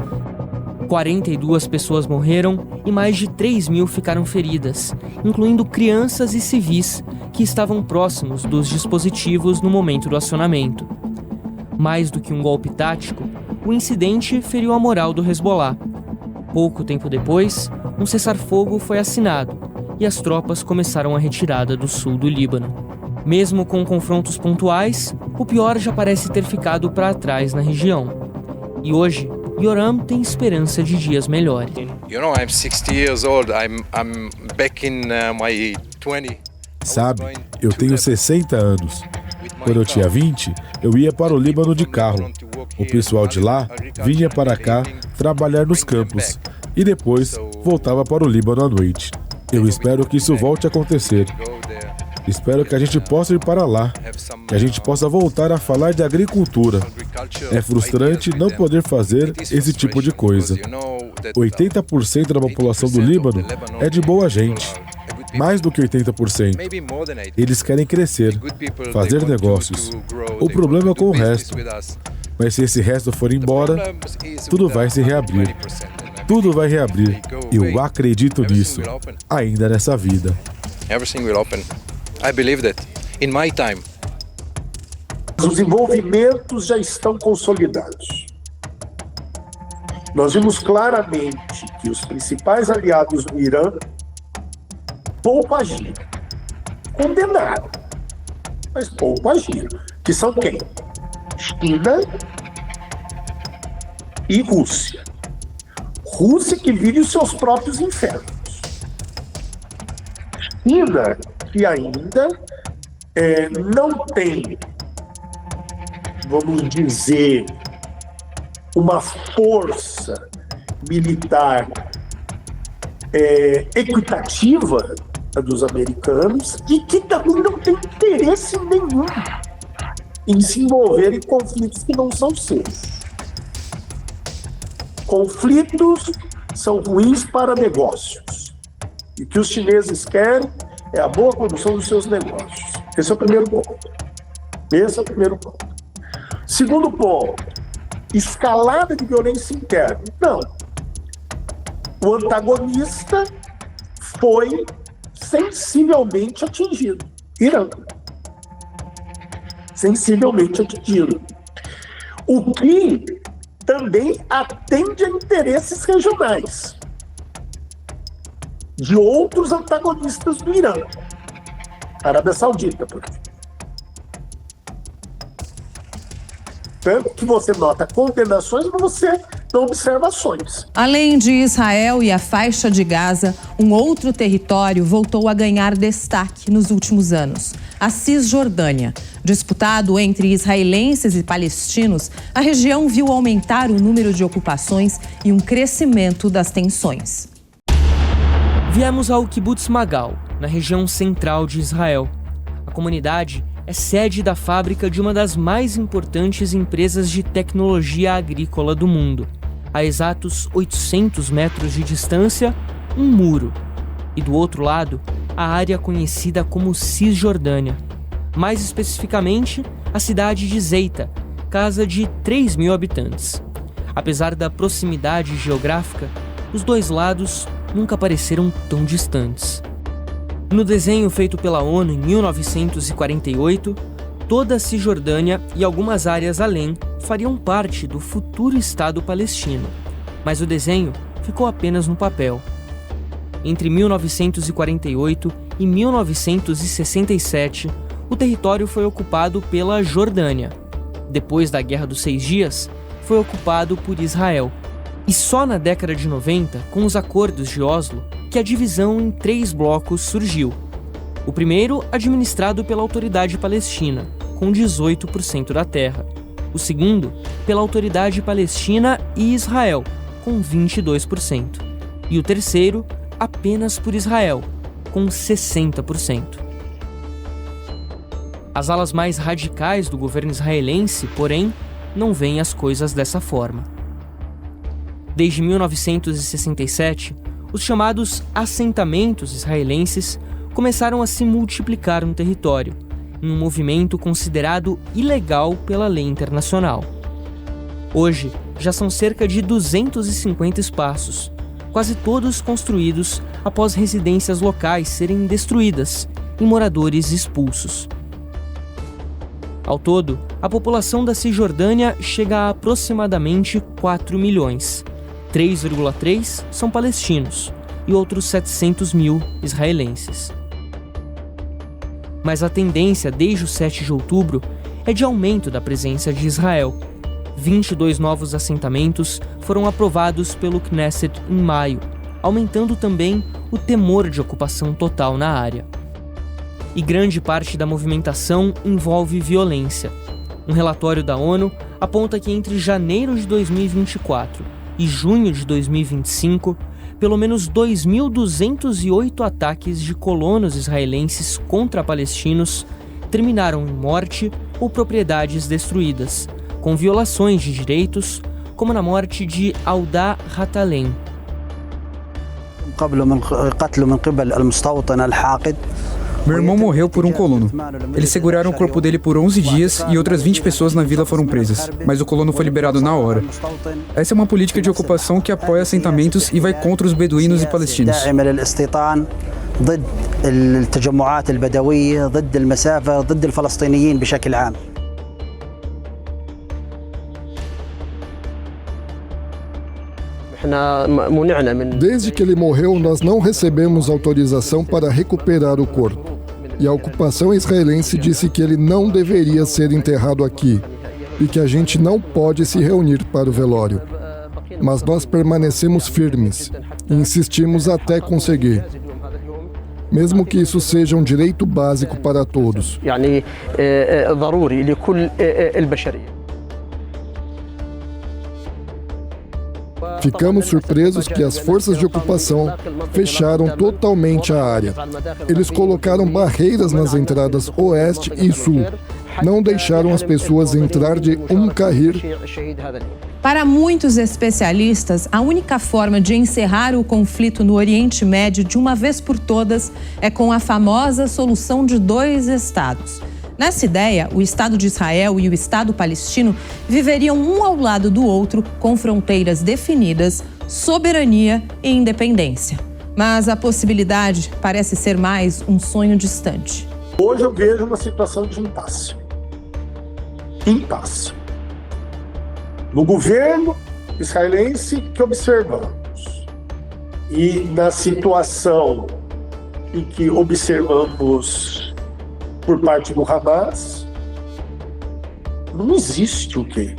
S5: 42 pessoas morreram e mais de 3.000 ficaram feridas, incluindo crianças e civis que estavam próximos dos dispositivos no momento do acionamento. Mais do que um golpe tático, o incidente feriu a moral do Hezbollah. Pouco tempo depois, um cessar-fogo foi assinado e as tropas começaram a retirada do sul do Líbano. Mesmo com confrontos pontuais, o pior já parece ter ficado para trás na região. E hoje, Yoram tem esperança de dias melhores.
S7: Sabe, eu tenho 60 anos. Quando eu tinha 20, eu ia para o Líbano de carro. O pessoal de lá vinha para cá trabalhar nos campos e depois voltava para o Líbano à noite. Eu espero que isso volte a acontecer. Espero que a gente possa ir para lá, que a gente possa voltar a falar de agricultura. É frustrante não poder fazer esse tipo de coisa. 80% da população do Líbano é de boa gente. Mais do que 80%. Eles querem crescer, fazer negócios. O problema é com o resto. Mas se esse resto for embora, tudo vai se reabrir. Tudo vai reabrir. Eu acredito nisso, ainda nessa vida.
S20: Os envolvimentos já estão consolidados. Nós vimos claramente que os principais aliados do Irã pouco agiram. Condenaram, mas pouco agiram. Que são quem? China e Rússia. Rússia que vive os seus próprios infernos. China que ainda não tem, vamos dizer, uma força militar equitativa dos americanos e que também não tem interesse nenhum em se envolver em conflitos que não são seus. Conflitos são ruins para negócios. E o que os chineses querem é a boa condução dos seus negócios. Esse é o primeiro ponto. Segundo ponto, escalada de violência interna. Não. O antagonista foi sensivelmente atingido. Irã. Sensivelmente atingido. O que também atende a interesses regionais de outros antagonistas do Irã. Arábia Saudita, por exemplo. Tanto que você nota condenações, mas você não observa ações.
S2: Além de Israel e a faixa de Gaza, um outro território voltou a ganhar destaque nos últimos anos: a Cisjordânia. Disputado entre israelenses e palestinos, a região viu aumentar o número de ocupações e um crescimento das tensões.
S5: Viemos ao Kibbutz Magal, na região central de Israel. A comunidade é sede da fábrica de uma das mais importantes empresas de tecnologia agrícola do mundo. A exatos 800 metros de distância, um muro. E do outro lado, a área conhecida como Cisjordânia. Mais especificamente, a cidade de Zeita, casa de 3.000 habitantes. Apesar da proximidade geográfica, os dois lados nunca pareceram tão distantes. No desenho feito pela ONU em 1948, toda a Cisjordânia e algumas áreas além fariam parte do futuro Estado palestino. Mas o desenho ficou apenas no papel. Entre 1948 e 1967, o território foi ocupado pela Jordânia. Depois da Guerra dos 6 Dias, foi ocupado por Israel. E só na década de 90, com os acordos de Oslo, que a divisão em 3 blocos surgiu. O primeiro, administrado pela Autoridade Palestina, com 18% da terra. O segundo, pela Autoridade Palestina e Israel, com 22%. E o terceiro, apenas por Israel, com 60%. As alas mais radicais do governo israelense, porém, não veem as coisas dessa forma. Desde 1967, os chamados assentamentos israelenses começaram a se multiplicar no território, em um movimento considerado ilegal pela lei internacional. Hoje, já são cerca de 250 espaços, quase todos construídos após residências locais serem destruídas e moradores expulsos. Ao todo, a população da Cisjordânia chega a aproximadamente 4 milhões. 3,3 são palestinos e outros 700 mil israelenses. Mas a tendência desde o 7 de outubro é de aumento da presença de Israel. 22 novos assentamentos foram aprovados pelo Knesset em maio, aumentando também o temor de ocupação total na área. E grande parte da movimentação envolve violência. Um relatório da ONU aponta que entre janeiro de 2024 e junho de 2025, pelo menos 2.208 ataques de colonos israelenses contra palestinos terminaram em morte ou propriedades destruídas, com violações de direitos, como na morte de Alda Hatalem.
S8: Meu irmão morreu por um colono. Eles seguraram o corpo dele por 11 dias e outras 20 pessoas na vila foram presas, mas o colono foi liberado na hora. Essa é uma política de ocupação que apoia assentamentos e vai contra os beduínos e palestinos.
S9: Desde que ele morreu, nós não recebemos autorização para recuperar o corpo. E a ocupação israelense disse que ele não deveria ser enterrado aqui e que a gente não pode se reunir para o velório. Mas nós permanecemos firmes e insistimos até conseguir. Mesmo que isso seja um direito básico para todos. Ficamos surpresos que as forças de ocupação fecharam totalmente a área. Eles colocaram barreiras nas entradas oeste e sul. Não deixaram as pessoas entrar de Qahir.
S2: Para muitos especialistas, a única forma de encerrar o conflito no Oriente Médio de uma vez por todas é com a famosa solução de 2 estados. Nessa ideia, o Estado de Israel e o Estado palestino viveriam um ao lado do outro, com fronteiras definidas, soberania e independência. Mas a possibilidade parece ser mais um sonho distante.
S20: Hoje eu vejo uma situação de impasse. Impasse. No governo israelense que observamos e na situação em que observamos por parte do Hamas, não existe o quê?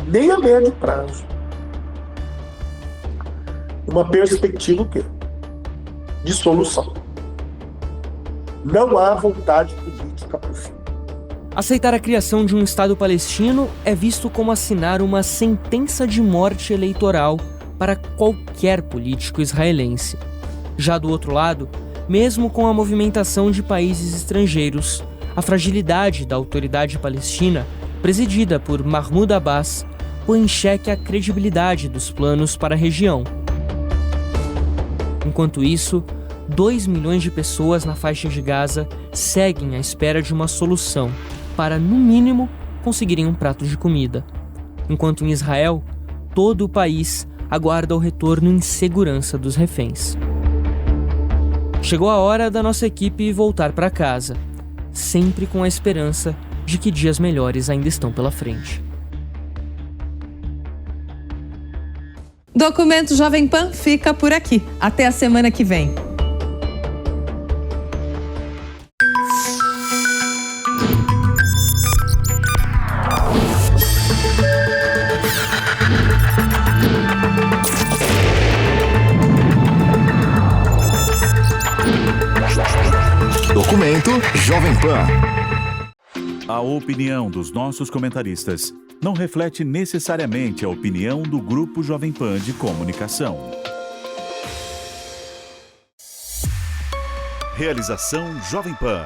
S20: Nem a médio prazo. Uma perspectiva o quê? De solução. Não há vontade política para o fim.
S5: Aceitar a criação de um Estado palestino é visto como assinar uma sentença de morte eleitoral para qualquer político israelense. Já do outro lado, mesmo com a movimentação de países estrangeiros, a fragilidade da autoridade palestina, presidida por Mahmoud Abbas, põe em xeque a credibilidade dos planos para a região. Enquanto isso, 2 milhões de pessoas na faixa de Gaza seguem à espera de uma solução para, no mínimo, conseguirem um prato de comida. Enquanto em Israel, todo o país aguarda o retorno em segurança dos reféns. Chegou a hora da nossa equipe voltar para casa, sempre com a esperança de que dias melhores ainda estão pela frente.
S2: Documento Jovem Pan fica por aqui. Até a semana que vem.
S10: Documento Jovem Pan. A opinião dos nossos comentaristas não reflete necessariamente a opinião do Grupo Jovem Pan de Comunicação. Realização Jovem Pan.